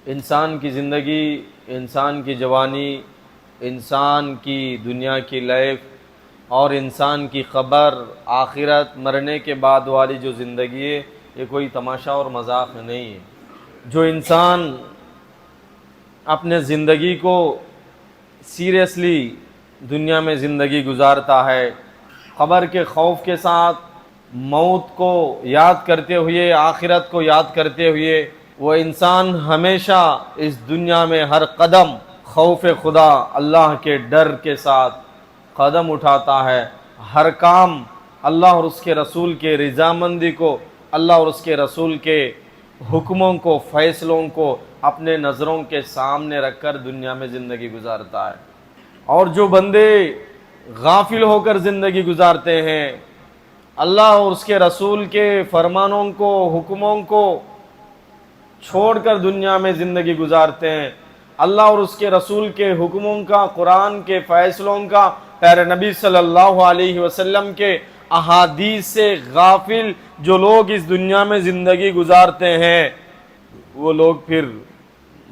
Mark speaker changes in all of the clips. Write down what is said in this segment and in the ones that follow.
Speaker 1: انسان کی زندگی، انسان کی جوانی، انسان کی دنیا کی لائف اور انسان کی قبر، آخرت، مرنے کے بعد والی جو زندگی ہے، یہ کوئی تماشا اور مذاق نہیں ہے۔ جو انسان اپنے زندگی کو سیریسلی دنیا میں زندگی گزارتا ہے، قبر کے خوف کے ساتھ، موت کو یاد کرتے ہوئے، آخرت کو یاد کرتے ہوئے، وہ انسان ہمیشہ اس دنیا میں ہر قدم خوف خدا، اللہ کے ڈر کے ساتھ قدم اٹھاتا ہے۔ ہر کام اللہ اور اس کے رسول کے رضامندی کو، اللہ اور اس کے رسول کے حکموں کو، فیصلوں کو اپنے نظروں کے سامنے رکھ کر دنیا میں زندگی گزارتا ہے۔ اور جو بندے غافل ہو کر زندگی گزارتے ہیں، اللہ اور اس کے رسول کے فرمانوں کو، حکموں کو چھوڑ کر دنیا میں زندگی گزارتے ہیں، اللہ اور اس کے رسول کے حکموں کا، قرآن کے فیصلوں کا، پیارے نبی صلی اللہ علیہ وسلم کے احادیث سے غافل جو لوگ اس دنیا میں زندگی گزارتے ہیں، وہ لوگ پھر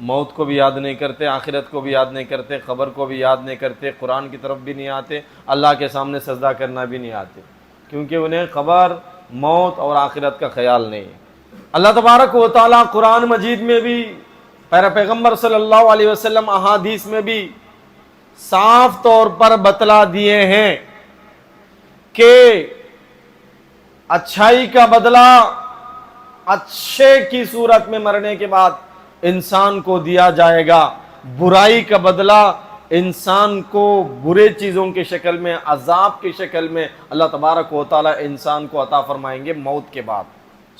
Speaker 1: موت کو بھی یاد نہیں کرتے، آخرت کو بھی یاد نہیں کرتے، قبر کو بھی یاد نہیں کرتے، قرآن کی طرف بھی نہیں آتے، اللہ کے سامنے سجدہ کرنا بھی نہیں آتے، کیونکہ انہیں قبر، موت اور آخرت کا خیال نہیں ہے۔ اللہ تبارک و تعالیٰ قرآن مجید میں بھی، پیارے پیغمبر صلی اللہ علیہ وسلم احادیث میں بھی صاف طور پر بتلا دیے ہیں کہ اچھائی کا بدلہ اچھے کی صورت میں مرنے کے بعد انسان کو دیا جائے گا، برائی کا بدلہ انسان کو برے چیزوں کی شکل میں، عذاب کی شکل میں اللہ تبارک و تعالیٰ انسان کو عطا فرمائیں گے موت کے بعد۔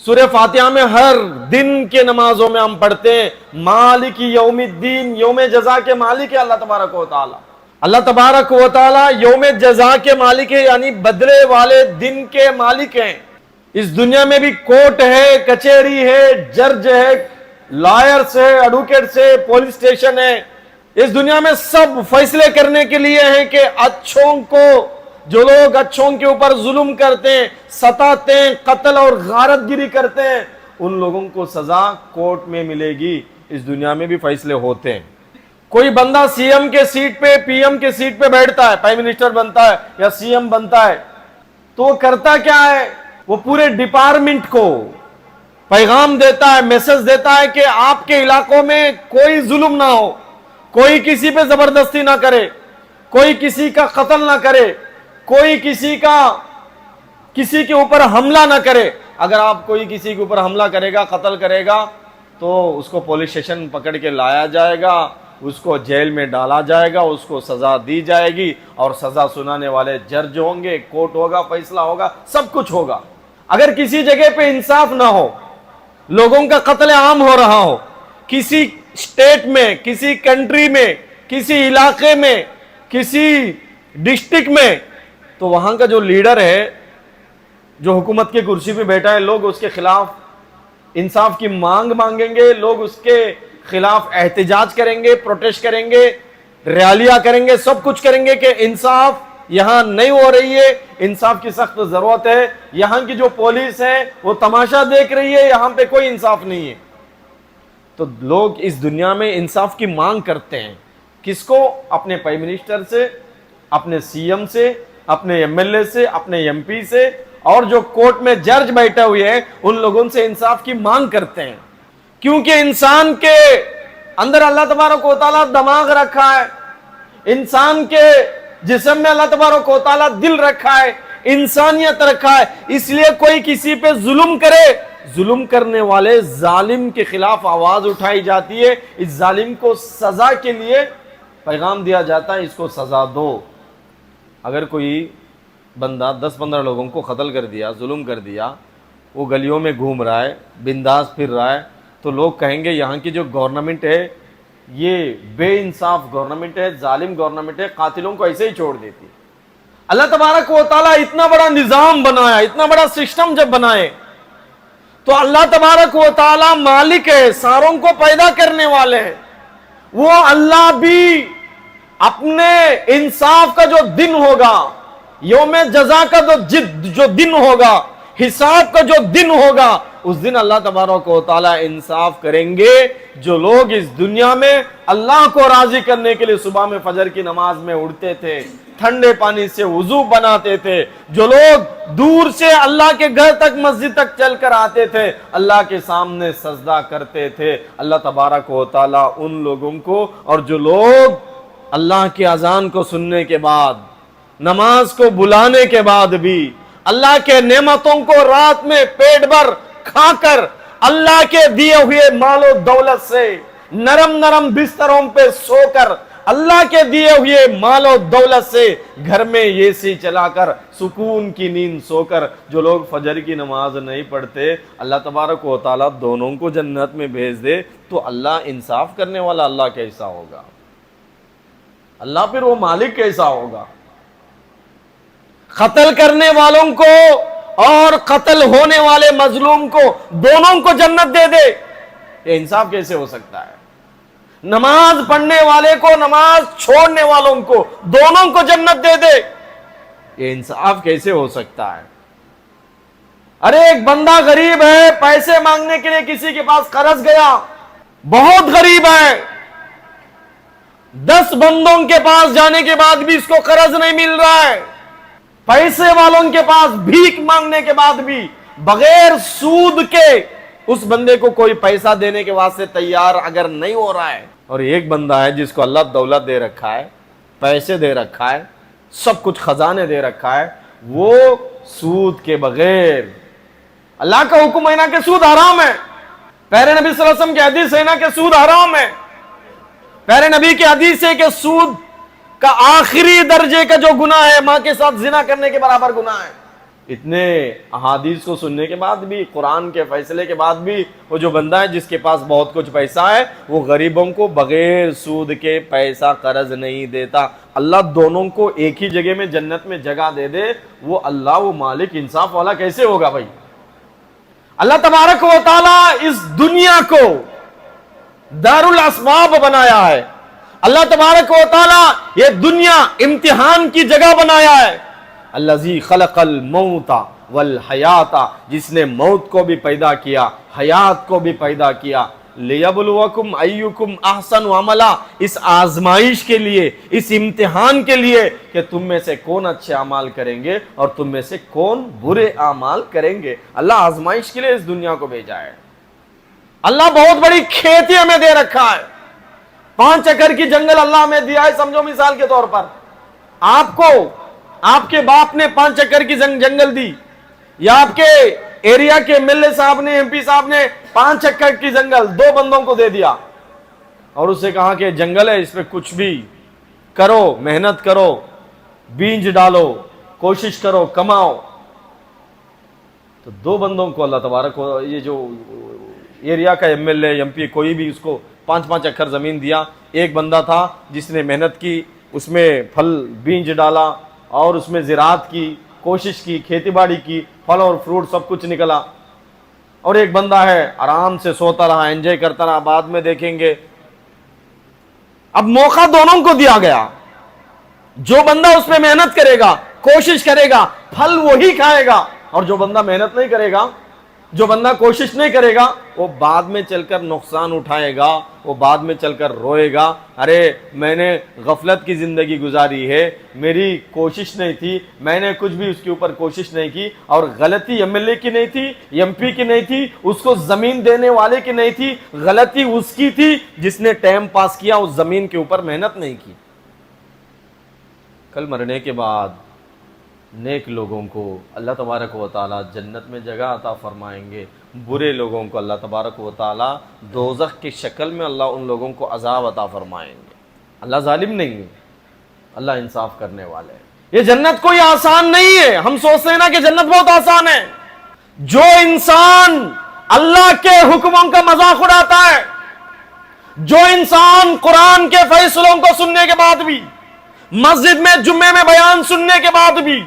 Speaker 1: سورہ فاتحہ میں ہر دن کے نمازوں میں ہم پڑھتے ہیں مالک یوم الدین، یوم جزا کے مالک ہے اللہ تبارک و تعالیٰ۔ اللہ تبارک و تعالیٰ یوم جزا کے مالک ہے، یعنی بدلے والے دن کے مالک ہیں۔ اس دنیا میں بھی کورٹ ہے، کچہری ہے، جج ہے، لائرز ہے، ایڈوکیٹس ہے، پولیس اسٹیشن ہے۔ اس دنیا میں سب فیصلے کرنے کے لیے ہیں کہ اچھوں کو، جو لوگ اچھوں کے اوپر ظلم کرتے ہیں، ستاتے ہیں، قتل اور غارت گیری کرتے ہیں، ان لوگوں کو سزا کورٹ میں ملے گی۔ اس دنیا میں بھی فیصلے ہوتے ہیں۔ کوئی بندہ سی ایم کے سیٹ پہ، پی ایم کے سیٹ پہ بیٹھتا ہے، پرائم منسٹر بنتا ہے یا سی ایم بنتا ہے، تو وہ کرتا کیا ہے؟ وہ پورے ڈپارٹمنٹ کو پیغام دیتا ہے، میسج دیتا ہے کہ آپ کے علاقوں میں کوئی ظلم نہ ہو، کوئی کسی پہ زبردستی نہ کرے، کوئی کسی کا قتل نہ کرے، کوئی کسی کے اوپر حملہ نہ کرے۔ اگر آپ کوئی کسی کے اوپر حملہ کرے گا، قتل کرے گا، تو اس کو پولیس اسٹیشن پکڑ کے لایا جائے گا، اس کو جیل میں ڈالا جائے گا، اس کو سزا دی جائے گی، اور سزا سنانے والے جج ہوں گے، کورٹ ہوگا، فیصلہ ہوگا، سب کچھ ہوگا۔ اگر کسی جگہ پہ انصاف نہ ہو، لوگوں کا قتل عام ہو رہا ہو، کسی اسٹیٹ میں، کسی کنٹری میں، کسی علاقے میں، کسی ڈسٹرکٹ میں، تو وہاں کا جو لیڈر ہے، جو حکومت کی کرسی پہ بیٹھا ہے، لوگ اس کے خلاف انصاف کی مانگ مانگیں گے، لوگ اس کے خلاف احتجاج کریں گے، پروٹیسٹ کریں گے، ریالیاں کریں گے، سب کچھ کریں گے کہ انصاف یہاں نہیں ہو رہی ہے، انصاف کی سخت ضرورت ہے، یہاں کی جو پولیس ہے وہ تماشا دیکھ رہی ہے، یہاں پہ کوئی انصاف نہیں ہے۔ تو لوگ اس دنیا میں انصاف کی مانگ کرتے ہیں، کس کو؟ اپنے پرائم منسٹر سے، اپنے سی ایم سے، اپنے ایم ایل اے سے، اپنے ایم پی سے، اور جو کورٹ میں جج بیٹھے ہوئے ہیں ان لوگوں سے انصاف کی مانگ کرتے ہیں، کیونکہ انسان کے اندر اللہ تبارک و تعالیٰ دماغ رکھا ہے، انسان کے جسم میں اللہ تبارک و تعالیٰ دل رکھا ہے، انسانیت رکھا ہے، اس لیے کوئی کسی پہ ظلم کرے، ظلم کرنے والے ظالم کے خلاف آواز اٹھائی جاتی ہے، اس ظالم کو سزا کے لیے پیغام دیا جاتا ہے، اس کو سزا دو۔ اگر کوئی بندہ 10-15 لوگوں کو قتل کر دیا، ظلم کر دیا، وہ گلیوں میں گھوم رہا ہے، بنداس پھر رہا ہے، تو لوگ کہیں گے یہاں کی جو گورنمنٹ ہے یہ بے انصاف گورنمنٹ ہے، ظالم گورنمنٹ ہے، قاتلوں کو ایسے ہی چھوڑ دیتی۔ اللہ تبارک و تعالیٰ اتنا بڑا نظام بنایا، اتنا بڑا سسٹم جب بنائے، تو اللہ تبارک و تعالیٰ مالک ہے، ساروں کو پیدا کرنے والے ہیں، وہ اللہ بھی اپنے انصاف کا جو دن ہوگا، یوم جزا کا جو دن ہوگا، حساب کا جو دن ہوگا، اس دن اللہ تبارک و تعالیٰ انصاف کریں گے. جو لوگ اس دنیا میں اللہ کو راضی کرنے کے لیے صبح میں فجر کی نماز میں اٹھتے تھے, ٹھنڈے پانی سے وضو بناتے تھے, جو لوگ دور سے اللہ کے گھر تک مسجد تک چل کر آتے تھے, اللہ کے سامنے سجدہ کرتے تھے, اللہ تبارک و تعالیٰ ان لوگوں کو, اور جو لوگ اللہ کی اذان کو سننے کے بعد, نماز کو بلانے کے بعد بھی اللہ کے نعمتوں کو رات میں پیٹ بھر کھا کر, اللہ کے دیے ہوئے مال و دولت سے نرم نرم بستروں پہ سو کر, اللہ کے دیے ہوئے مال و دولت سے گھر میں اے سی چلا کر سکون کی نیند سو کر جو لوگ فجر کی نماز نہیں پڑھتے, اللہ تبارک و تعالیٰ دونوں کو جنت میں بھیج دے, تو اللہ انصاف کرنے والا اللہ کیسا ہوگا؟ اللہ پھر وہ مالک کیسا ہوگا؟ قتل کرنے والوں کو اور قتل ہونے والے مظلوم کو دونوں کو جنت دے دے, یہ انصاف کیسے ہو سکتا ہے؟ نماز پڑھنے والے کو, نماز چھوڑنے والوں کو دونوں کو جنت دے دے, یہ انصاف کیسے ہو سکتا ہے؟ ارے ایک بندہ غریب ہے, پیسے مانگنے کے لیے کسی کے پاس قرض گیا, بہت غریب ہے, 10 بندوں کے پاس جانے کے بعد بھی اس کو قرض نہیں مل رہا ہے, پیسے والوں کے پاس بھیک مانگنے کے بعد بھی بغیر سود کے اس بندے کو کوئی پیسہ دینے کے واسطے تیار اگر نہیں ہو رہا ہے, اور ایک بندہ ہے جس کو اللہ دولت دے رکھا ہے, پیسے دے رکھا ہے, سب کچھ خزانے دے رکھا ہے, وہ سود کے بغیر, اللہ کا حکم ہے نا کہ سود حرام ہے, پیارے نبی صلی اللہ علیہ وسلم کی حدیث ہے نا کہ سود حرام ہے, پیارے نبی کی حدیث ہے کہ سود کا آخری درجے کا جو گناہ ہے ماں کے ساتھ زنا کرنے کے برابر گناہ ہے. اتنے احادیث کو سننے کے بعد بھی, قرآن کے فیصلے کے بعد بھی, وہ جو بندہ ہے جس کے پاس بہت کچھ پیسہ ہے وہ غریبوں کو بغیر سود کے پیسہ قرض نہیں دیتا, اللہ دونوں کو ایک ہی جگہ میں جنت میں جگہ دے دے, وہ اللہ وہ مالک انصاف والا کیسے ہوگا بھائی؟ اللہ تبارک و تعالی اس دنیا کو دار الاسباب بنایا ہے, اللہ تبارک و تعالی یہ دنیا امتحان کی جگہ بنایا ہے. الذی خلق الموت والحیات, جس نے موت کو بھی پیدا کیا, حیات کو بھی پیدا کیا, لیبلوکم ایکم احسن عملا, اس آزمائش کے لیے, اس امتحان کے لیے کہ تم میں سے کون اچھے اعمال کریں گے اور تم میں سے کون برے اعمال کریں گے. اللہ آزمائش کے لیے اس دنیا کو بھیجا ہے. اللہ بہت بڑی کھیتی ہمیں دے رکھا ہے, 5 ایکڑ کی جنگل اللہ ہمیں دیا ہے, سمجھو مثال کے طور پر آپ کو آپ کے باپ نے 5 ایکڑ کی جنگل دی, یا آپ کے ایریا کے ایم ایل اے صاحب نے, ایم پی صاحب نے 5 ایکڑ کی جنگل 2 بندوں کو دے دیا, اور اس سے کہا کہ جنگل ہے, اس پہ کچھ بھی کرو, محنت کرو, بیج ڈالو, کوشش کرو, کماؤ. تو 2 بندوں کو اللہ تبارک و, یہ جو ایریا کا M L A, M P, کوئی بھی, اس کو 5 ایکڑ زمین دیا. ایک بندہ تھا جس نے محنت کی, اس میں پھل بیج ڈالا اور اس میں زراعت کی, کوشش کی, کھیتی باڑی کی, پھل اور فروٹ سب کچھ نکلا. اور ایک بندہ ہے آرام سے سوتا رہا, انجوائے کرتا رہا, بعد میں دیکھیں گے. اب موقع دونوں کو دیا گیا, جو بندہ اس میں محنت کرے گا, کوشش کرے گا, پھل وہی کھائے گا, اور جو بندہ محنت نہیں کرے گا, جو بندہ کوشش نہیں کرے گا, وہ بعد میں چل کر نقصان اٹھائے گا, وہ بعد میں چل کر روئے گا, ارے میں نے غفلت کی زندگی گزاری ہے, میری کوشش نہیں تھی, میں نے کچھ بھی اس کے اوپر کوشش نہیں کی, اور غلطی ایم ایل اے کی نہیں تھی, ایم پی کی نہیں تھی, اس کو زمین دینے والے کی نہیں تھی, غلطی اس کی تھی جس نے ٹائم پاس کیا, اس زمین کے اوپر محنت نہیں کی. کل مرنے کے بعد نیک لوگوں کو اللہ تبارک و تعالی جنت میں جگہ عطا فرمائیں گے, برے لوگوں کو اللہ تبارک و تعالی دوزخ کی شکل میں اللہ ان لوگوں کو عذاب عطا فرمائیں گے. اللہ ظالم نہیں ہے, اللہ انصاف کرنے والے ہیں. یہ جنت کوئی آسان نہیں ہے. ہم سوچتے ہیں نا کہ جنت بہت آسان ہے. جو انسان اللہ کے حکموں کا مذاق اڑاتا ہے, جو انسان قرآن کے فیصلوں کو سننے کے بعد بھی, مسجد میں جمعے میں بیان سننے کے بعد بھی,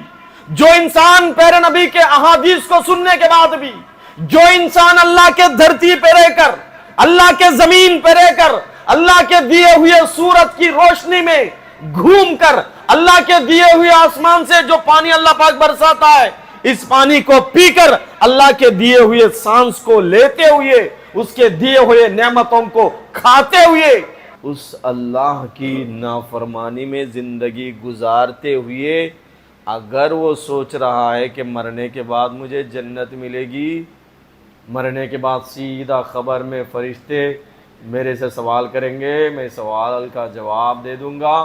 Speaker 1: جو انسان پیارے نبی کے احادیث کو سننے کے بعد بھی, جو انسان اللہ کے دھرتی پہ رہ کر, اللہ کے زمین پہ رہ کر, اللہ کے دیے ہوئے سورج کی روشنی میں گھوم کر, اللہ کے دیے ہوئے آسمان سے جو پانی اللہ پاک برساتا ہے, اس پانی کو پی کر اللہ کے دیے ہوئے سانس کو لیتے ہوئے، اس کے دیے ہوئے نعمتوں کو کھاتے ہوئے، اس اللہ کی نافرمانی میں زندگی گزارتے ہوئے اگر وہ سوچ رہا ہے کہ مرنے کے بعد مجھے جنت ملے گی، مرنے کے بعد سیدھا خبر میں فرشتے میرے سے سوال کریں گے، میں سوال کا جواب دے دوں گا،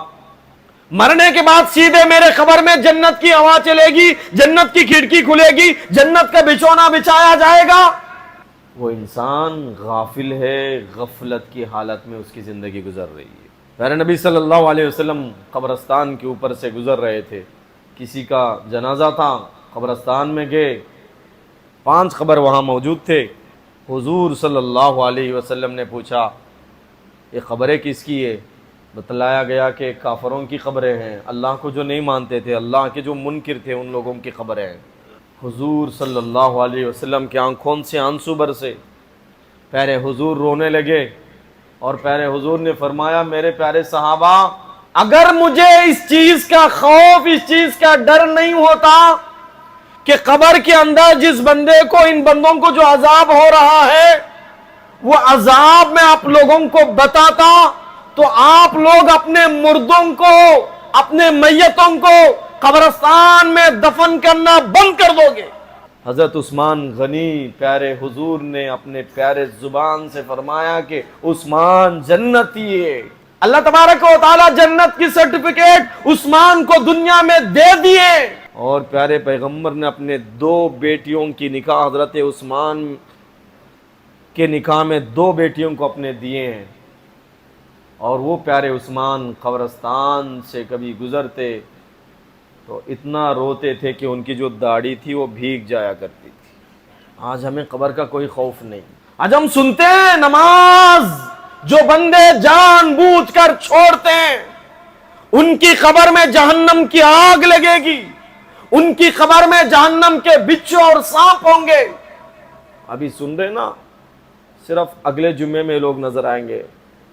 Speaker 1: مرنے کے بعد سیدھے میرے خبر میں جنت کی ہوا چلے گی، جنت کی کھڑکی کھلے گی، جنت کا بچھونا بچھایا جائے گا، وہ انسان غافل ہے، غفلت کی حالت میں اس کی زندگی گزر رہی ہے۔ پیارے نبی صلی اللہ علیہ وسلم قبرستان کے اوپر سے گزر رہے تھے، کسی کا جنازہ تھا، قبرستان میں گئے، 5 قبر وہاں موجود تھے۔ حضور صلی اللہ علیہ وسلم نے پوچھا یہ قبریں کس کی ہے؟ بتلایا گیا کہ کافروں کی قبریں ہیں، اللہ کو جو نہیں مانتے تھے، اللہ کے جو منکر تھے، ان لوگوں کی قبریں ہیں۔ حضور صلی اللہ علیہ وسلم کی آنکھوں سے آنسو برسے، پیارے حضور رونے لگے، اور پیارے حضور نے فرمایا میرے پیارے صحابہ، اگر مجھے اس چیز کا خوف، اس چیز کا ڈر نہیں ہوتا کہ قبر کے اندر جس بندے کو، ان بندوں کو جو عذاب ہو رہا ہے، وہ عذاب میں آپ لوگوں کو بتاتا تو آپ لوگ اپنے مردوں کو، اپنے میتوں کو قبرستان میں دفن کرنا بند کر دو گے۔ حضرت عثمان غنی پیارے حضور نے اپنے پیارے زبان سے فرمایا کہ عثمان جنتی ہے، اللہ تبارک و تعالی جنت کی سرٹیفکیٹ عثمان کو دنیا میں دے دیے، اور پیارے پیغمبر نے اپنے 2 بیٹیوں کی نکاح حضرت عثمان کے نکاح میں 2 بیٹیوں کو اپنے دیے ہیں، اور وہ پیارے عثمان قبرستان سے کبھی گزرتے تو اتنا روتے تھے کہ ان کی جو داڑھی تھی وہ بھیگ جایا کرتی تھی۔ آج ہمیں قبر کا کوئی خوف نہیں، آج ہم سنتے ہیں نماز جو بندے جان بوجھ کر چھوڑتے ہیں ان کی قبر میں جہنم کی آگ لگے گی، ان کی قبر میں جہنم کے بچھو اور سانپ ہوں گے۔ ابھی سن رہے نا، صرف اگلے جمعے میں لوگ نظر آئیں گے،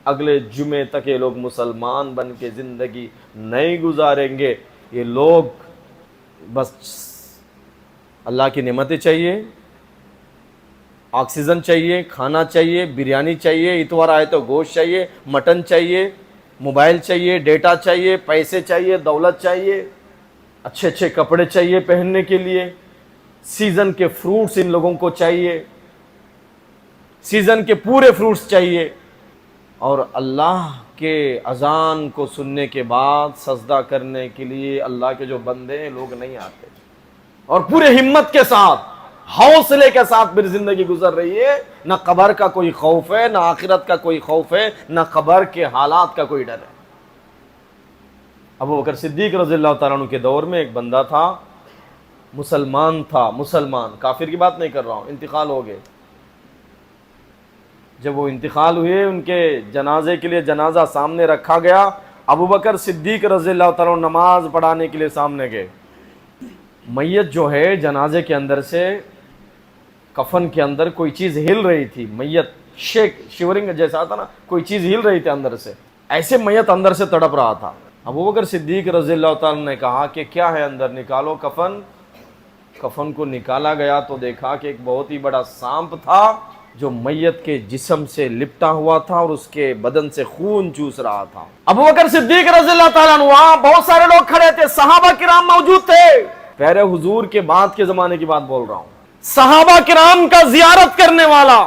Speaker 1: اگلے جمعے تک یہ لوگ مسلمان بن کے زندگی نہیں گزاریں گے۔ یہ لوگ بس اللہ کی نعمتیں چاہیے، آکسیجن چاہیے، کھانا چاہیے، بریانی چاہیے، اتوار آئے تو گوشت چاہیے، مٹن چاہیے، موبائل چاہیے، ڈیٹا چاہیے، پیسے چاہیے، دولت چاہیے، اچھے اچھے کپڑے چاہیے پہننے کے لیے، سیزن کے فروٹس ان لوگوں کو چاہیے، سیزن کے پورے فروٹس چاہیے، اور اللہ کے اذان کو سننے کے بعد سجدہ کرنے کے لیے اللہ کے جو بندے ہیں لوگ نہیں آتے، اور پورے ہمت کے ساتھ، حوصلے کے ساتھ پھر زندگی گزر رہی ہے۔ نہ قبر کا کوئی خوف ہے، نہ آخرت کا کوئی خوف ہے، نہ قبر کے حالات کا کوئی ڈر ہے۔ ابو بکر صدیق رضی اللہ تعالیٰ عنہ کے دور میں ایک بندہ تھا، مسلمان تھا، مسلمان، کافر کی بات نہیں کر رہا ہوں، انتقال ہو گئے۔ جب وہ انتقال ہوئے، ان کے جنازے کے لیے جنازہ سامنے رکھا گیا، ابو بکر صدیق رضی اللہ تعالیٰ عنہ نماز پڑھانے کے لیے سامنے گئے۔ میت جو ہے جنازے کے اندر سے، کفن کے اندر کوئی چیز ہل رہی تھی، میت شیورنگ جیسا تھا نا، کوئی چیز ہل رہی تھی اندر سے، ایسے میت اندر سے تڑپ رہا تھا۔ ابو بکر صدیق رضی اللہ تعالیٰ نے کہا کہ کیا ہے اندر، نکالو کفن۔ کفن کو نکالا گیا تو دیکھا کہ ایک بہت ہی بڑا سانپ تھا جو میت کے جسم سے لپٹا ہوا تھا اور اس کے بدن سے خون چوس رہا تھا۔ ابو بکر صدیق رضی اللہ تعالیٰ عنہ، وہاں بہت سارے لوگ کھڑے تھے، صحابہ کرام موجود تھے، پیارے حضور کے بعد کے زمانے کی بات بول رہا ہوں، صحابہ کرام کا زیارت کرنے والا،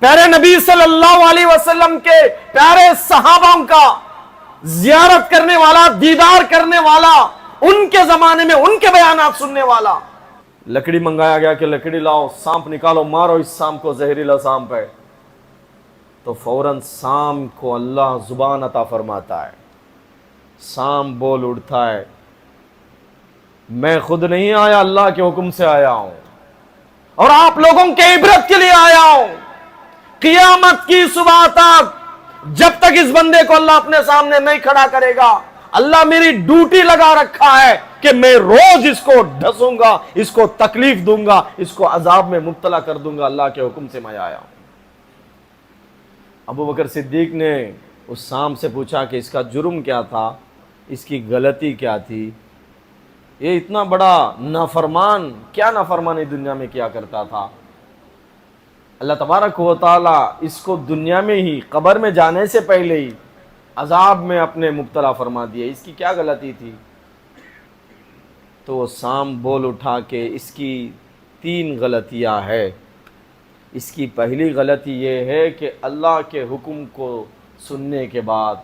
Speaker 1: پیارے نبی صلی اللہ علیہ وسلم کے پیارے صحابوں کا زیارت کرنے والا، دیدار کرنے والا، ان کے زمانے میں ان کے بیانات سننے والا۔ لکڑی منگایا گیا کہ لکڑی لاؤ، سانپ نکالو، مارو اس سانپ کو، زہریلا سانپ ہے۔ تو فوراً سانپ کو اللہ زبان عطا فرماتا ہے، سانپ بول اٹھتا ہے، میں خود نہیں آیا، اللہ کے حکم سے آیا ہوں، اور آپ لوگوں کے عبرت کے لیے آیا ہوں۔ قیامت کی صبح تک جب تک اس بندے کو اللہ اپنے سامنے نہیں کھڑا کرے گا، اللہ میری ڈیوٹی لگا رکھا ہے کہ میں روز اس کو ڈھسوں گا، اس کو تکلیف دوں گا، اس کو عذاب میں مبتلا کر دوں گا، اللہ کے حکم سے میں آیا ہوں۔ ابو بکر صدیق نے اس سانپ سے پوچھا کہ اس کا جرم کیا تھا، اس کی غلطی کیا تھی؟ یہ اتنا بڑا نافرمان کیا نافرمانی دنیا میں کیا کرتا تھا. اللہ تبارک و تعالیٰ اس کو دنیا میں ہی قبر میں جانے سے پہلے ہی عذاب میں اپنے مبتلا فرما دیا. اس کی کیا غلطی تھی؟ تو وہ سام بول اٹھا کہ اس کی 3 غلطیاں ہے. اس کی پہلی غلطی یہ ہے کہ اللہ کے حکم کو سننے کے بعد،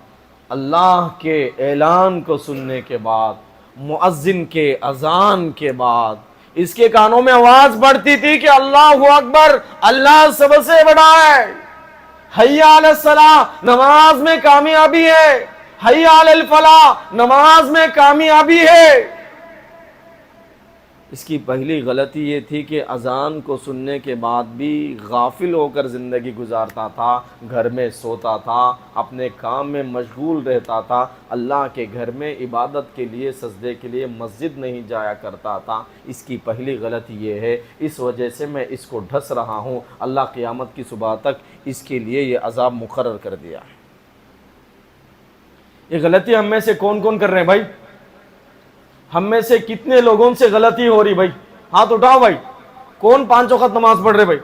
Speaker 1: اللہ کے اعلان کو سننے کے بعد، مؤذن کے اذان کے بعد اس کے کانوں میں آواز پڑتی تھی کہ اللہ اکبر، اللہ سب سے بڑا ہے، حی علی الصلاۃ، نماز میں کامیابی ہے، حی علی الفلاح، نماز میں کامیابی ہے. اس کی پہلی غلطی یہ تھی کہ اذان کو سننے کے بعد بھی غافل ہو کر زندگی گزارتا تھا، گھر میں سوتا تھا، اپنے کام میں مشغول رہتا تھا، اللہ کے گھر میں عبادت کے لیے، سجدے کے لیے مسجد نہیں جایا کرتا تھا. اس کی پہلی غلطی یہ ہے. اس وجہ سے میں اس کو ڈھس رہا ہوں. اللہ قیامت کی صبح تک اس کے لیے یہ عذاب مقرر کر دیا. یہ غلطی ہم میں سے کون کون کر رہے ہیں بھائی؟ ہم میں سے کتنے لوگوں سے غلطی ہو رہی بھائی؟ ہاتھ اٹھاؤ بھائی. کون 5 وقت نماز پڑھ رہے بھائی؟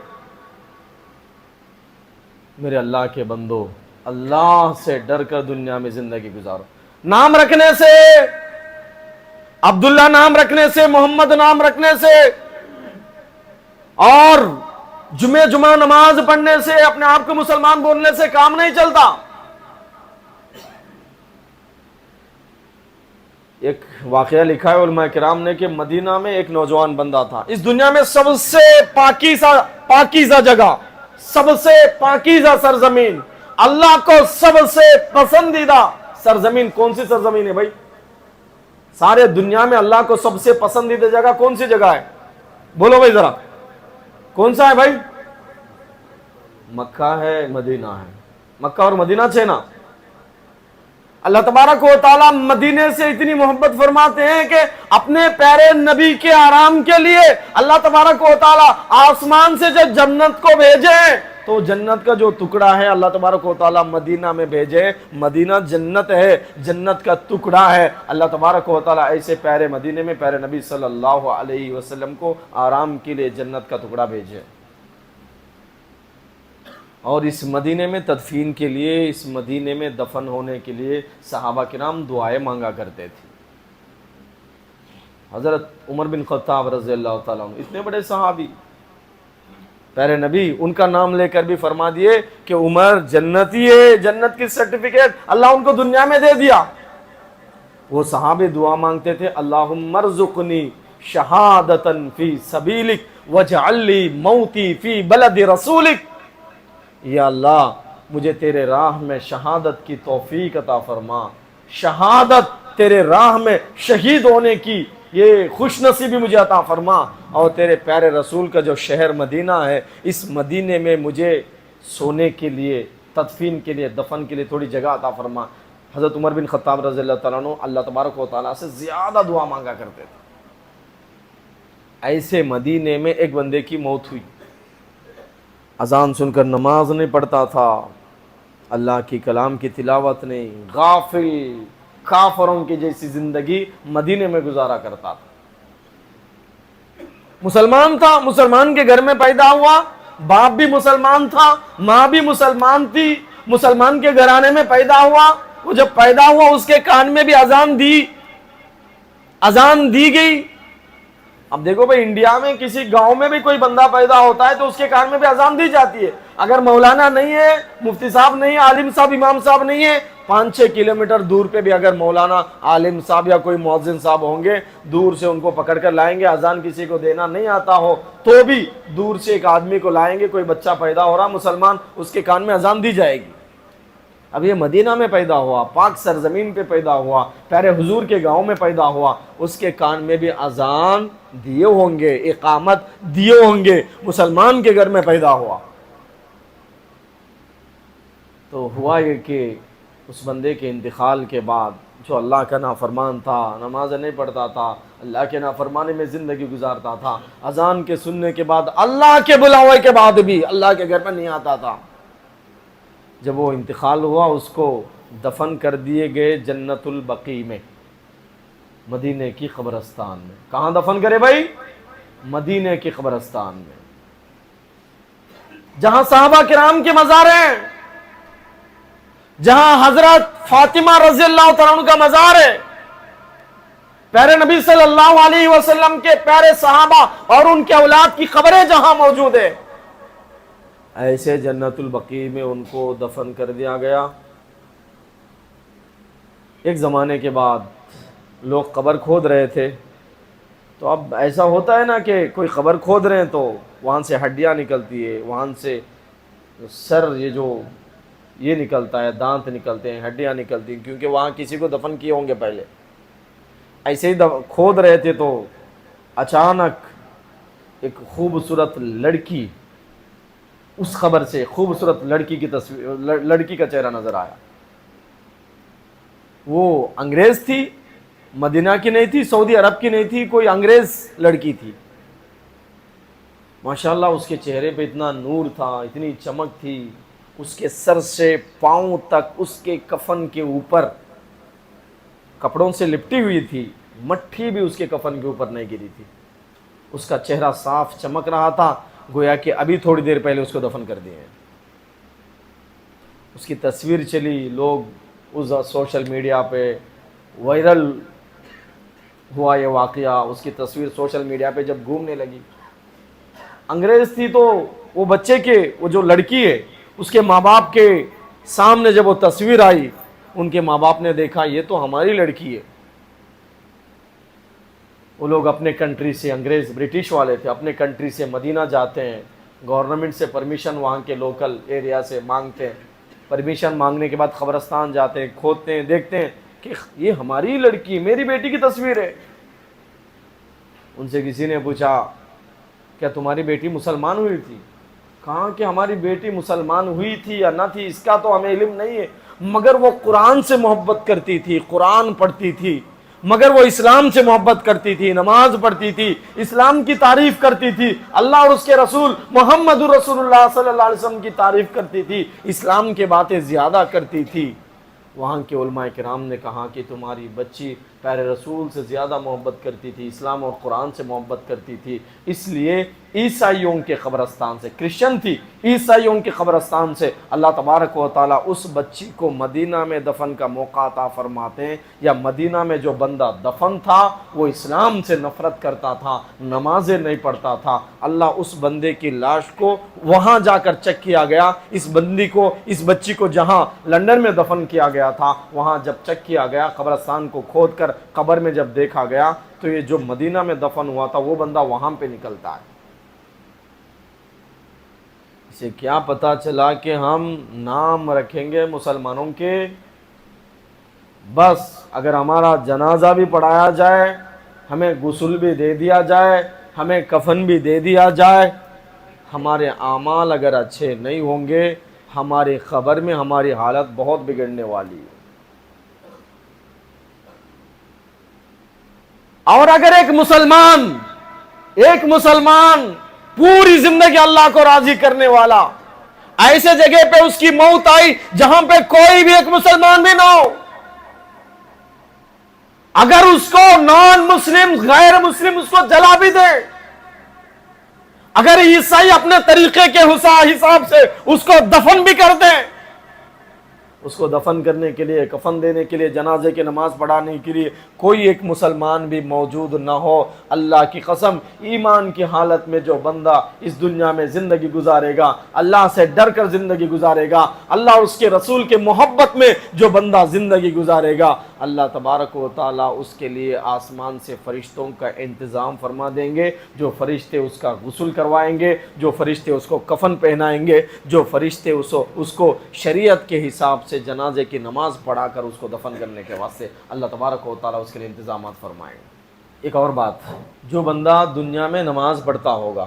Speaker 1: میرے اللہ کے بندو، اللہ سے ڈر کر دنیا میں زندگی گزارو. نام رکھنے سے، عبداللہ نام رکھنے سے، محمد نام رکھنے سے اور جمعہ نماز پڑھنے سے، اپنے آپ کو مسلمان بولنے سے کام نہیں چلتا. ایک واقعہ لکھا ہے علماء کرام نے کہ مدینہ میں ایک نوجوان بندہ تھا. اس دنیا میں سب سے پاکیزہ جگہ، سب سے پاکیزہ سرزمین، اللہ کو سب سے پسندیدہ سرزمین کون سی سرزمین ہے بھائی؟ سارے دنیا میں اللہ کو سب سے پسندیدہ جگہ کون سی جگہ ہے؟ بولو بھائی ذرا، کون سا ہے بھائی؟ مکہ ہے، مدینہ ہے. مکہ اور مدینہ سے نا. اللہ تبارک و تعالیٰ مدینے سے اتنی محبت فرماتے ہیں کہ اپنے پیارے نبی کے آرام کے لیے اللہ تبارک و تعالیٰ آسمان سے جب جنت کو بھیجے تو جنت کا جو ٹکڑا ہے اللہ تبارک و تعالیٰ مدینہ میں بھیجے. مدینہ جنت ہے، جنت کا ٹکڑا ہے. اللہ تبارک و تعالیٰ ایسے پیارے مدینے میں پیارے نبی صلی اللہ علیہ وسلم کو آرام کے لیے جنت کا ٹکڑا بھیجے. اور اس مدینے میں تدفین کے لیے، اس مدینے میں دفن ہونے کے لیے صحابہ کرام دعائیں مانگا کرتے تھے. حضرت عمر بن خطاب رضی اللہ تعالیٰ عنہ اتنے بڑے صحابی، پیارے نبی ان کا نام لے کر بھی فرما دیے کہ عمر جنتی ہے، جنت کی سرٹیفکیٹ اللہ ان کو دنیا میں دے دیا. وہ صحابے دعا مانگتے تھے، اللہم ارزقنی شہادتا فی سبیلک واجعل لی موتی فی بلد رسولک. یا اللہ مجھے تیرے راہ میں شہادت کی توفیق عطا فرما، شہادت تیرے راہ میں شہید ہونے کی یہ خوش نصیبی مجھے عطا فرما، اور تیرے پیارے رسول کا جو شہر مدینہ ہے اس مدینے میں مجھے سونے کے لیے، تدفین کے لیے، دفن کے لیے تھوڑی جگہ عطا فرما. حضرت عمر بن خطاب رضی اللہ تعالیٰ عنہ اللہ تبارک و تعالیٰ سے زیادہ دعا مانگا کرتے تھے. ایسے مدینے میں ایک بندے کی موت ہوئی. اذان سن کر نماز نہیں پڑھتا تھا، اللہ کی کلام کی تلاوت نہیں، غافل کافروں کی جیسی زندگی مدینے میں گزارا کرتا تھا. مسلمان تھا، مسلمان کے گھر میں پیدا ہوا، باپ بھی مسلمان تھا، ماں بھی مسلمان تھی، مسلمان کے گھرانے میں پیدا ہوا. وہ جب پیدا ہوا اس کے کان میں بھی اذان دی گئی. اب دیکھو بھائی، انڈیا میں کسی گاؤں میں بھی کوئی بندہ پیدا ہوتا ہے تو اس کے کان میں بھی اذان دی جاتی ہے. اگر مولانا نہیں ہے، مفتی صاحب نہیں ہے، عالم صاحب، امام صاحب نہیں ہے، 5-6 کلومیٹر دور پہ بھی اگر مولانا، عالم صاحب یا کوئی مؤذن صاحب ہوں گے، دور سے ان کو پکڑ کر لائیں گے. اذان کسی کو دینا نہیں آتا ہو تو بھی دور سے ایک آدمی کو لائیں گے، کوئی بچہ پیدا ہو رہا مسلمان، اس کے کان میں اذان دی جائے گی. اب یہ مدینہ میں پیدا ہوا، پاک سرزمین پہ پیدا ہوا، پیارے حضور کے گاؤں میں پیدا ہوا، اس کے کان میں بھی اذان دیے ہوں گے، اقامت دیے ہوں گے. مسلمان کے گھر میں پیدا ہوا تو ہوا یہ کہ اس بندے کے انتقال کے بعد جو اللہ کا نافرمان تھا، نماز نہیں پڑھتا تھا، اللہ کے نافرمانی میں زندگی گزارتا تھا، اذان کے سننے کے بعد، اللہ کے بلاوے کے بعد بھی اللہ کے گھر میں نہیں آتا تھا. جب وہ انتقال ہوا اس کو دفن کر دیے گئے جنت البقیع میں. مدینے کی قبرستان میں. کہاں دفن کرے بھائی؟ مدینے کی قبرستان میں، جہاں صحابہ کرام کے مزار ہیں، جہاں حضرت فاطمہ رضی اللہ تعالیٰ عنہ کا مزار ہے، پیارے نبی صلی اللہ علیہ وسلم کے پیارے صحابہ اور ان کے اولاد کی قبریں جہاں موجود ہے، ایسے جنت البقیع میں ان کو دفن کر دیا گیا. ایک زمانے کے بعد لوگ قبر کھود رہے تھے، تو اب ایسا ہوتا ہے نا کہ کوئی قبر کھود رہے ہیں تو وہاں سے ہڈیاں نکلتی ہے، وہاں سے سر یہ نکلتا ہے، دانت نکلتے ہیں، ہڈیاں نکلتی ہیں، کیونکہ وہاں کسی کو دفن کیے ہوں گے پہلے. ایسے ہی کھود رہے تھے تو اچانک ایک خوبصورت لڑکی، اس خبر سے خوبصورت لڑکی کی تصویر، لڑکی کا چہرہ نظر آیا. وہ انگریز تھی، مدینہ کی نہیں تھی، سعودی عرب کی نہیں تھی، کوئی انگریز لڑکی تھی. ماشاءاللہ اس کے چہرے پہ اتنا نور تھا، اتنی چمک تھی، اس کے سر سے پاؤں تک اس کے کفن کے اوپر کپڑوں سے لپٹی ہوئی تھی، مٹھی بھی اس کے کفن کے اوپر نہیں گری تھی. اس کا چہرہ صاف چمک رہا تھا، گویا کہ ابھی تھوڑی دیر پہلے اس کو دفن کر دیے ہیں. اس کی تصویر چلی، لوگ اس سوشل میڈیا پہ وائرل ہوا یہ واقعہ، اس کی تصویر سوشل میڈیا پہ جب گھومنے لگی. انگریز تھی تو وہ بچے کے، وہ جو لڑکی ہے اس کے ماں باپ کے سامنے جب وہ تصویر آئی، ان کے ماں باپ نے دیکھا یہ تو ہماری لڑکی ہے. وہ لوگ اپنے کنٹری سے، انگریز برٹش والے تھے، اپنے کنٹری سے مدینہ جاتے ہیں، گورنمنٹ سے پرمیشن وہاں کے لوکل ایریا سے مانگتے ہیں. پرمیشن مانگنے کے بعد قبرستان جاتے ہیں، کھودتے ہیں، دیکھتے ہیں کہ یہ ہماری لڑکی، میری بیٹی کی تصویر ہے. ان سے کسی نے پوچھا کیا تمہاری بیٹی مسلمان ہوئی تھی؟ کہا کہ ہماری بیٹی مسلمان ہوئی تھی یا نہ تھی اس کا تو ہمیں علم نہیں ہے، مگر وہ قرآن سے محبت کرتی تھی، قرآن پڑھتی تھی، مگر وہ اسلام سے محبت کرتی تھی، نماز پڑھتی تھی، اسلام کی تعریف کرتی تھی، اللہ اور اس کے رسول محمد رسول اللہ صلی اللہ علیہ وسلم کی تعریف کرتی تھی، اسلام کے باتیں زیادہ کرتی تھی. وہاں کے علماء کرام نے کہا کہ تمہاری بچی پیارے رسول سے زیادہ محبت کرتی تھی، اسلام اور قرآن سے محبت کرتی تھی، اس لیے عیسائیوں کے قبرستان سے، کرسچن تھی، عیسائیوں کے قبرستان سے اللہ تبارک و تعالیٰ اس بچی کو مدینہ میں دفن کا موقع عطا فرماتے ہیں. یا مدینہ میں جو بندہ دفن تھا وہ اسلام سے نفرت کرتا تھا، نمازیں نہیں پڑھتا تھا، اللہ اس بندے کی لاش کو وہاں جا کر چیک کیا گیا. اس بچی کو جہاں لندن میں دفن کیا گیا تھا، وہاں جب چیک کیا گیا، قبرستان کو کھود کر قبر میں جب دیکھا گیا تو یہ جو مدینہ میں دفن ہوا تھا وہ بندہ وہاں پہ نکلتا ہے. اسے کیا پتا چلا کہ ہم نام رکھیں گے مسلمانوں کے، بس اگر ہمارا جنازہ بھی پڑھایا جائے، ہمیں غسل بھی دے دیا جائے، ہمیں کفن بھی دے دیا جائے، ہمارے اعمال اگر اچھے نہیں ہوں گے، ہماری قبر میں ہماری حالت بہت بگڑنے والی ہے. اور اگر ایک مسلمان پوری زندگی اللہ کو راضی کرنے والا، ایسے جگہ پہ اس کی موت آئی جہاں پہ کوئی بھی ایک مسلمان بھی نہ ہو، اگر اس کو نان مسلم، غیر مسلم اس کو جلا بھی دے، اگر عیسائی اپنے طریقے کے حساب سے اس کو دفن بھی کر دیں، اس کو دفن کرنے کے لیے، کفن دینے کے لیے، جنازے کی نماز پڑھانے کے لیے کوئی ایک مسلمان بھی موجود نہ ہو، اللہ کی قسم ایمان کی حالت میں جو بندہ اس دنیا میں زندگی گزارے گا، اللہ سے ڈر کر زندگی گزارے گا، اللہ اور اس کے رسول کے محبت میں جو بندہ زندگی گزارے گا، اللہ تبارک و تعالیٰ اس کے لیے آسمان سے فرشتوں کا انتظام فرما دیں گے، جو فرشتے اس کا غسل کروائیں گے، جو فرشتے اس کو کفن پہنائیں گے، جو فرشتے اس کو شریعت کے حساب سے جنازے کی نماز پڑھا کر اس کو دفن کرنے کے واسطے اللہ تبارک و تعالیٰ اس کے لیے انتظامات فرمائیں گے. ایک اور بات، جو بندہ دنیا میں نماز پڑھتا ہوگا،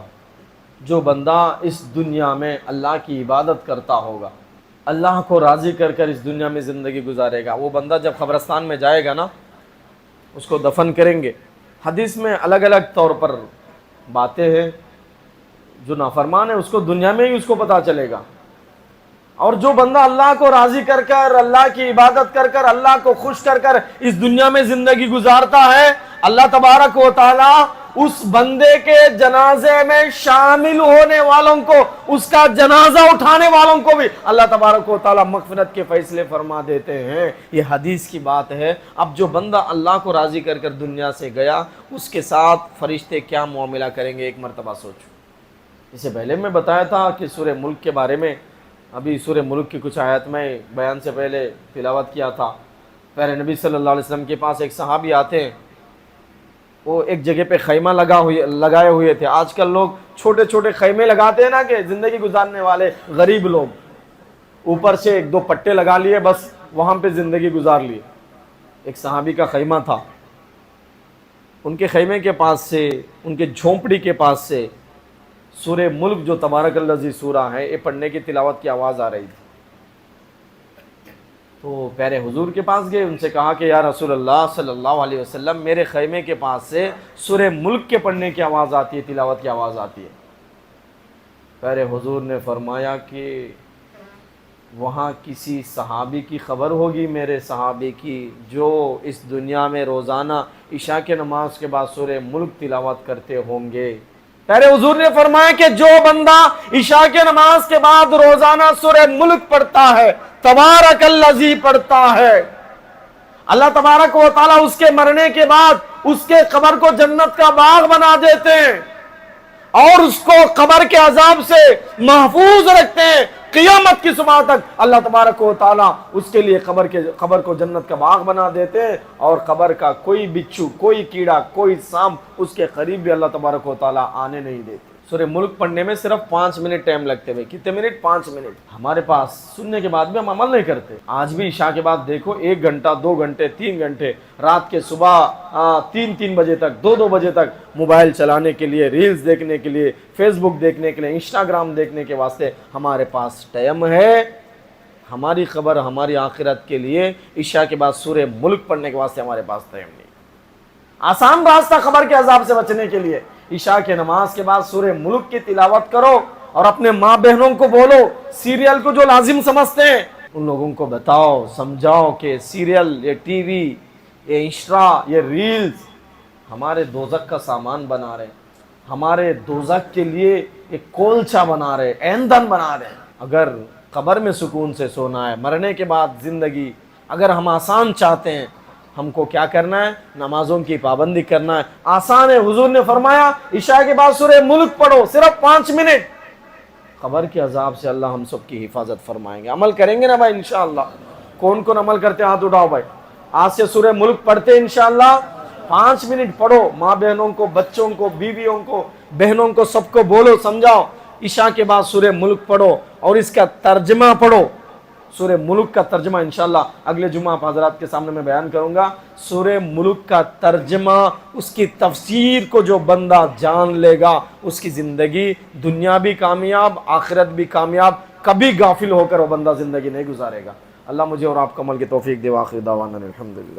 Speaker 1: جو بندہ اس دنیا میں اللہ کی عبادت کرتا ہوگا، اللہ کو راضی کر کر اس دنیا میں زندگی گزارے گا، وہ بندہ جب قبرستان میں جائے گا نا، اس کو دفن کریں گے. حدیث میں الگ الگ طور پر باتیں ہیں. جو نافرمان ہے اس کو دنیا میں ہی اس کو پتہ چلے گا، اور جو بندہ اللہ کو راضی کر کر، اللہ کی عبادت کر کر، اللہ کو خوش کر کر اس دنیا میں زندگی گزارتا ہے، اللہ تبارک و تعالی اس بندے کے جنازے میں شامل ہونے والوں کو، اس کا جنازہ اٹھانے والوں کو بھی اللہ تبارک و تعالی مغفرت کے فیصلے فرما دیتے ہیں۔ یہ حدیث کی بات ہے۔ اب جو بندہ اللہ کو راضی کر کر دنیا سے گیا، اس کے ساتھ فرشتے کیا معاملہ کریں گے، ایک مرتبہ سوچو۔ اس سے پہلے میں بتایا تھا کہ سورہ ملک کے بارے میں، ابھی سورہ ملک کی کچھ آیت میں بیان سے پہلے تلاوت کیا تھا۔ پیارے نبی صلی اللہ علیہ وسلم کے پاس ایک صحابی آتے ہیں، وہ ایک جگہ پہ خیمہ لگائے ہوئے تھے۔ آج کل لوگ چھوٹے چھوٹے خیمے لگاتے ہیں نا، کہ زندگی گزارنے والے غریب لوگ، اوپر سے ایک دو پٹے لگا لیے، بس وہاں پہ زندگی گزار لیے۔ ایک صحابی کا خیمہ تھا، ان کے خیمے کے پاس سے، ان کے جھونپڑی کے پاس سے سورہ ملک جو تبارک الذی سورہ ہے، یہ پڑھنے کی تلاوت کی آواز آ رہی تھی۔ تو پیارے حضور کے پاس گئے، ان سے کہا کہ یا رسول اللہ صلی اللہ علیہ وسلم، میرے خیمے کے پاس سے سورہ ملک کے پڑھنے کی آواز آتی ہے، تلاوت کی آواز آتی ہے۔ پیارے حضور نے فرمایا کہ وہاں کسی صحابی کی خبر ہوگی، میرے صحابی کی، جو اس دنیا میں روزانہ عشاء کے نماز کے بعد سورہ ملک تلاوت کرتے ہوں گے۔ پیارے حضور نے فرمایا کہ جو بندہ عشاء کے نماز کے بعد روزانہ سورہ ملک پڑھتا ہے، تبارک الذی پڑھتا ہے، اللہ تبارک و تعالیٰ اس کے مرنے کے بعد اس کے قبر کو جنت کا باغ بنا دیتے ہیں اور اس کو قبر کے عذاب سے محفوظ رکھتے ہیں۔ قیامت کی صبح تک اللہ تبارک و تعالیٰ اس کے لیے قبر کو جنت کا باغ بنا دیتے ہیں، اور قبر کا کوئی بچھو، کوئی کیڑا، کوئی سانپ اس کے قریب بھی اللہ تبارک و تعالیٰ آنے نہیں دیتے۔ سورہ ملک پڑھنے میں صرف 5 منٹ ٹائم لگتے ہوئے، کتنے منٹ؟ 5 منٹ۔ ہمارے پاس سننے کے بعد بھی ہم عمل نہیں کرتے۔ آج بھی عشاء کے بعد دیکھو 1 گھنٹہ، 2 گھنٹے، 3 گھنٹے، رات کے صبح 3 بجے تک، 2 بجے تک موبائل چلانے کے لیے، ریلز دیکھنے کے لیے، فیس بک دیکھنے کے لیے، انسٹاگرام دیکھنے کے واسطے ہمارے پاس ٹائم ہے؟ ہماری خبر، ہماری آخرت کے لیے عشاء کے بعد سورہ ملک پڑھنے کے واسطے ہمارے پاس ٹائم نہیں۔ آسان راستہ خبر کے عذاب سے بچنے کے لیے، عشاء کے نماز کے بعد سورہ ملک کی تلاوت کرو، اور اپنے ماں بہنوں کو بولو، سیریل کو جو لازم سمجھتے ہیں ان لوگوں کو بتاؤ، سمجھاؤ کہ سیریل، یہ ٹی وی، یہ انسٹا، یہ ریلز ہمارے دوزخ کا سامان بنا رہے ہیں، ہمارے دوزخ کے لیے ایک کولچا بنا رہے، ایندھن بنا رہے ہیں۔ اگر قبر میں سکون سے سونا ہے، مرنے کے بعد زندگی اگر ہم آسان چاہتے ہیں، ہم کو کیا کرنا ہے؟ نمازوں کی پابندی کرنا ہے۔ آسان ہے، حضور نے فرمایا عشاء کے بعد سورہ ملک پڑھو، صرف 5 منٹ۔ قبر کے عذاب سے اللہ ہم سب کی حفاظت فرمائیں گے۔ عمل کریں گے نا بھائی انشاءاللہ؟ کون کون عمل کرتے؟ ہاتھ اٹھاؤ بھائی۔ آج سے سورہ ملک پڑھتے انشاءاللہ، 5 منٹ پڑھو، ماں بہنوں کو، بچوں کو، بیویوں کو، بہنوں کو، سب کو بولو، سمجھاؤ، عشاء کے بعد سورہ ملک پڑھو، اور اس کا ترجمہ پڑھو۔ سورہ ملک کا ترجمہ انشاءاللہ اگلے جمعہ آپ حضرات کے سامنے میں بیان کروں گا۔ سورہ ملک کا ترجمہ، اس کی تفسیر کو جو بندہ جان لے گا، اس کی زندگی دنیا بھی کامیاب، آخرت بھی کامیاب، کبھی غافل ہو کر وہ بندہ زندگی نہیں گزارے گا۔ اللہ مجھے اور آپ کو عمل کی توفیق دے۔ وآخر دعوانا الحمدللہ۔